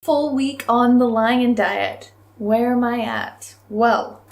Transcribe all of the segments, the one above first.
Full week on the lion diet. Where am I at? Well,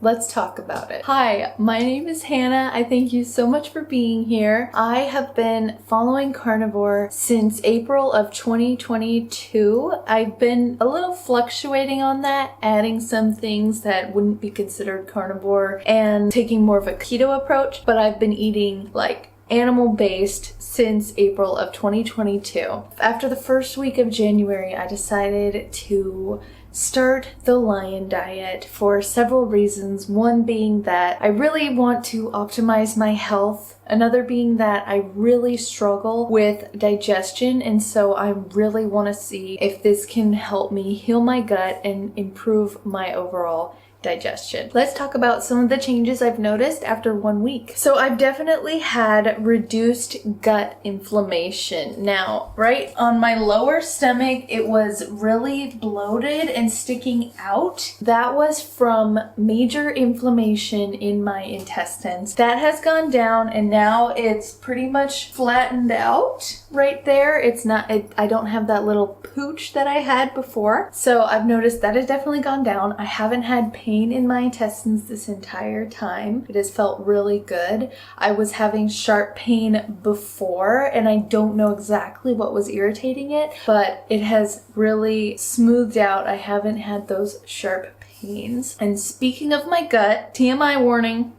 let's talk about it. Hi, my name is Hannah. I thank you so much for being here. I have been following carnivore since April of 2022. I've been a little fluctuating on that, adding some things that wouldn't be considered carnivore and taking more of a keto approach, but I've been eating like animal-based since April of 2022. After the first week of January, I decided to start the lion diet for several reasons. One being that I really want to optimize my health. Another being that I really struggle with digestion, and so I really want to see if this can help me heal my gut and improve my overall digestion. Let's talk about some of the changes I've noticed after 1 week. So I've definitely had reduced gut inflammation. Now, right on my lower stomach, it was really bloated and sticking out. That was from major inflammation in my intestines. That has gone down and now it's pretty much flattened out right there. I don't have that little pooch that I had before. So I've noticed that has definitely gone down. I haven't had pain in my intestines this entire time. It has felt really good. I was having sharp pain before and I don't know exactly what was irritating it, but it has really smoothed out. I haven't had those sharp pains. And speaking of my gut, TMI warning,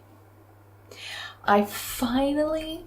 I finally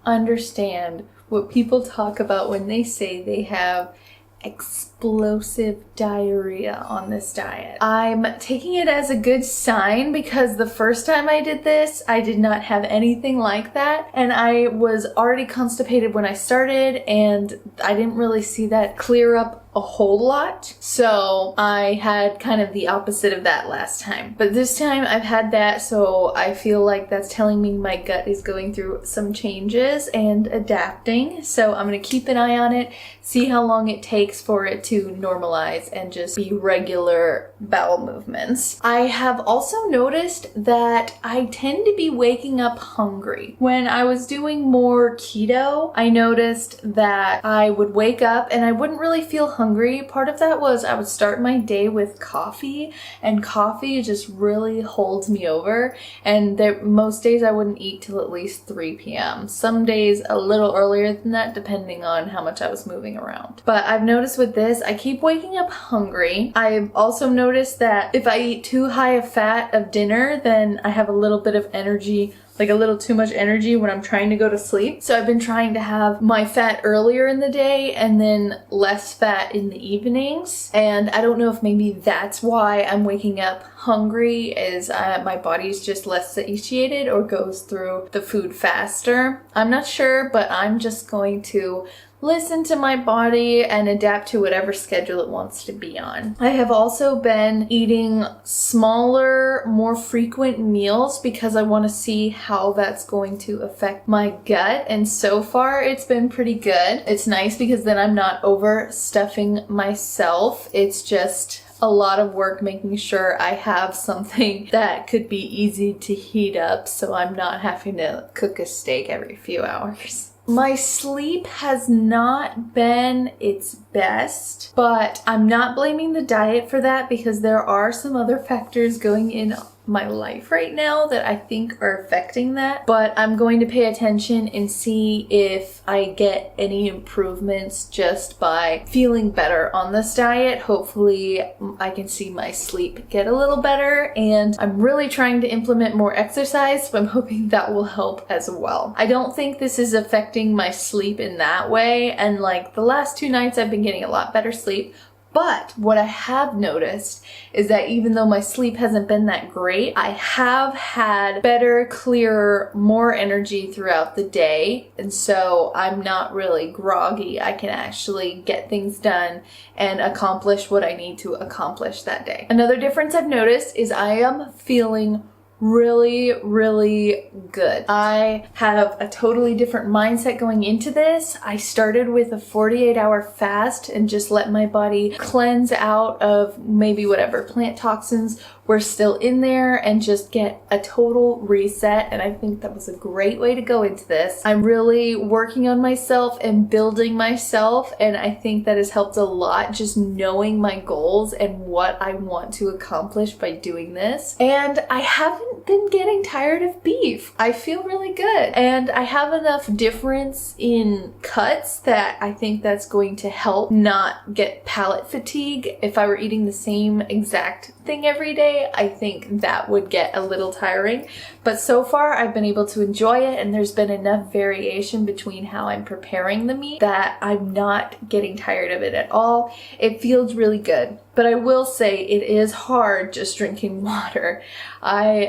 understand what people talk about when they say they have explosive diarrhea on this diet. I'm taking it as a good sign because the first time I did this, I did not have anything like that, and I was already constipated when I started, and I didn't really see that clear up a whole lot. So I had kind of the opposite of that last time. But this time I've had that, so I feel like that's telling me my gut is going through some changes and adapting. So I'm going to keep an eye on it, see how long it takes for it to normalize and just be regular bowel movements. I have also noticed that I tend to be waking up hungry. When I was doing more keto, I noticed that I would wake up and I wouldn't really feel hungry. Part of that was I would start my day with coffee, and coffee just really holds me over, and most days I wouldn't eat till at least 3 p.m. Some days a little earlier than that, depending on how much I was moving around. But I've noticed with this, I keep waking up hungry. I've also noticed that if I eat too high of fat of dinner, then I have a little bit of energy, like a little too much energy when I'm trying to go to sleep. So I've been trying to have my fat earlier in the day and then less fat in the evenings. And I don't know if maybe that's why I'm waking up hungry, is my body's just less satiated or goes through the food faster. I'm not sure, but I'm just going to listen to my body and adapt to whatever schedule it wants to be on. I have also been eating smaller, more frequent meals because I want to see how that's going to affect my gut, and so far it's been pretty good. It's nice because then I'm not overstuffing myself. It's just a lot of work making sure I have something that could be easy to heat up so I'm not having to cook a steak every few hours. My sleep has not been its best, but I'm not blaming the diet for that because there are some other factors going in my life right now that I think are affecting that. But I'm going to pay attention and see if I get any improvements just by feeling better on this diet. Hopefully I can see my sleep get a little better, and I'm really trying to implement more exercise, so I'm hoping that will help as well. I don't think this is affecting my sleep in that way, and like the last 2 nights I've been getting a lot better sleep. But what I have noticed is that even though my sleep hasn't been that great, I have had better, clearer, more energy throughout the day. And so I'm not really groggy. I can actually get things done and accomplish what I need to accomplish that day. Another difference I've noticed is I am feeling really, really good. I have a totally different mindset going into this. I started with a 48-hour fast and just let my body cleanse out of maybe whatever plant toxins were still in there and just get a total reset. And I think that was a great way to go into this. I'm really working on myself and building myself, and I think that has helped a lot, just knowing my goals and what I want to accomplish by doing this. And I haven't been getting tired of beef. I feel really good, and I have enough difference in cuts that I think that's going to help not get palate fatigue. If I were eating the same exact thing every day, I think that would get a little tiring. But so far I've been able to enjoy it, and there's been enough variation between how I'm preparing the meat that I'm not getting tired of it at all. It feels really good. But I will say it is hard just drinking water. I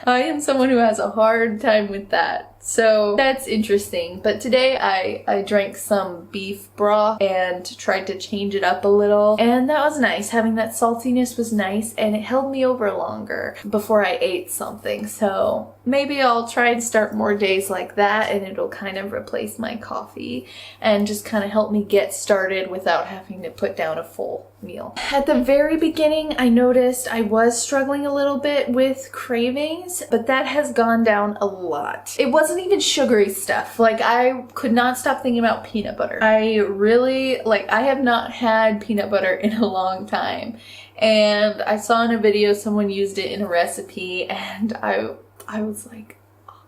am someone who has a hard time with that. So that's interesting. But today I drank some beef broth and tried to change it up a little. And that was nice. Having that saltiness was nice, and it held me over longer before I ate something. So maybe I'll try and start more days like that, and it'll kind of replace my coffee and just kind of help me get started without having to put down a full meal. At the very beginning, I noticed I was struggling a little bit with cravings, but that has gone down a lot. It wasn't even sugary stuff. Like, I could not stop thinking about peanut butter. I have not had peanut butter in a long time. And I saw in a video someone used it in a recipe, and I was like, oh,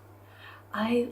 I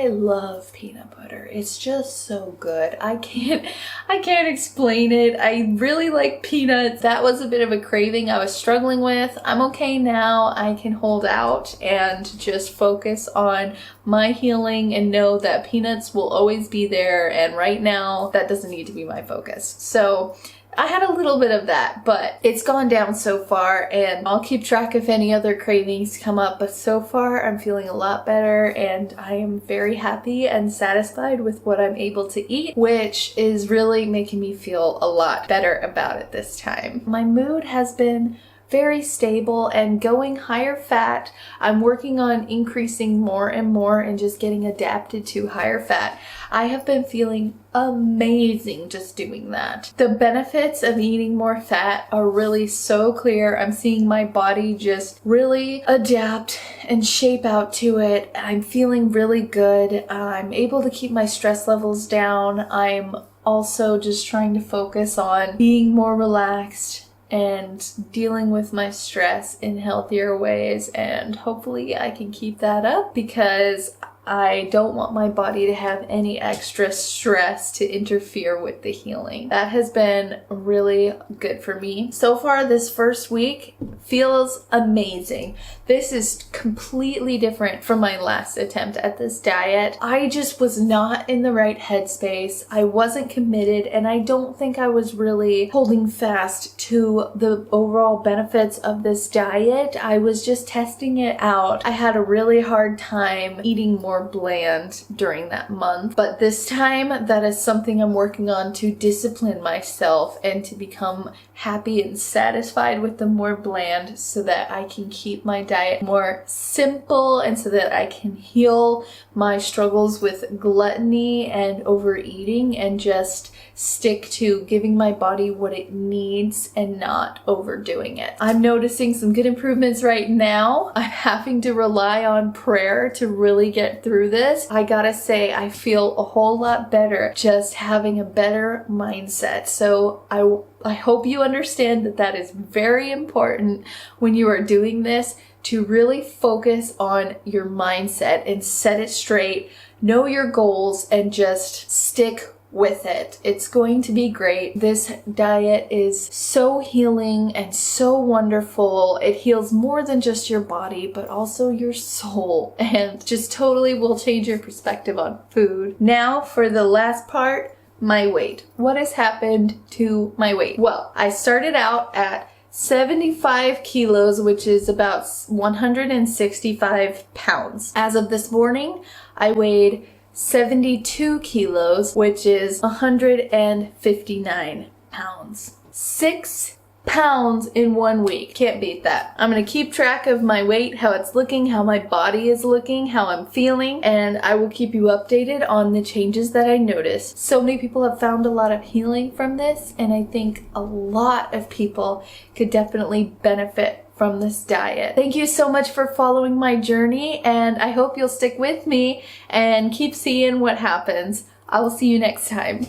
love peanut butter. It's just so good. I can't explain it. I really like peanuts. That was a bit of a craving I was struggling with. I'm okay now. I can hold out and just focus on my healing and know that peanuts will always be there. And right now, that doesn't need to be my focus. So I had a little bit of that, but it's gone down so far, and I'll keep track if any other cravings come up. But so far, I'm feeling a lot better, and I am very happy and satisfied with what I'm able to eat, which is really making me feel a lot better about it this time. My mood has been very stable and going higher fat. I'm working on increasing more and more and just getting adapted to higher fat. I have been feeling amazing just doing that. The benefits of eating more fat are really so clear. I'm seeing my body just really adapt and shape out to it. I'm feeling really good. I'm able to keep my stress levels down. I'm also just trying to focus on being more relaxed and dealing with my stress in healthier ways, and hopefully I can keep that up because I don't want my body to have any extra stress to interfere with the healing. That has been really good for me. So far, this first week feels amazing. This is completely different from my last attempt at this diet. I just was not in the right headspace. I wasn't committed, and I don't think I was really holding fast to the overall benefits of this diet. I was just testing it out. I had a really hard time eating more bland during that month, but this time that is something I'm working on to discipline myself and to become happy and satisfied with the more bland so that I can keep my diet more simple and so that I can heal my struggles with gluttony and overeating and just stick to giving my body what it needs and not overdoing it. I'm noticing some good improvements right now. I'm having to rely on prayer to really get through this. I gotta say, I feel a whole lot better just having a better mindset. So I hope you understand that that is very important when you are doing this, to really focus on your mindset and set it straight, know your goals, and just stick with it. It's going to be great. This diet is so healing and so wonderful. It heals more than just your body, but also your soul, and just totally will change your perspective on food. Now for the last part, my weight. What has happened to my weight? Well, I started out at 75 kilos, which is about 165 pounds. As of this morning, I weighed 72 kilos, which is 159 pounds. 6 pounds in 1 week. Can't beat that. I'm gonna keep track of my weight, how it's looking, how my body is looking, how I'm feeling, and I will keep you updated on the changes that I notice. So many people have found a lot of healing from this, and I think a lot of people could definitely benefit from this diet. Thank you so much for following my journey, and I hope you'll stick with me and keep seeing what happens. I will see you next time.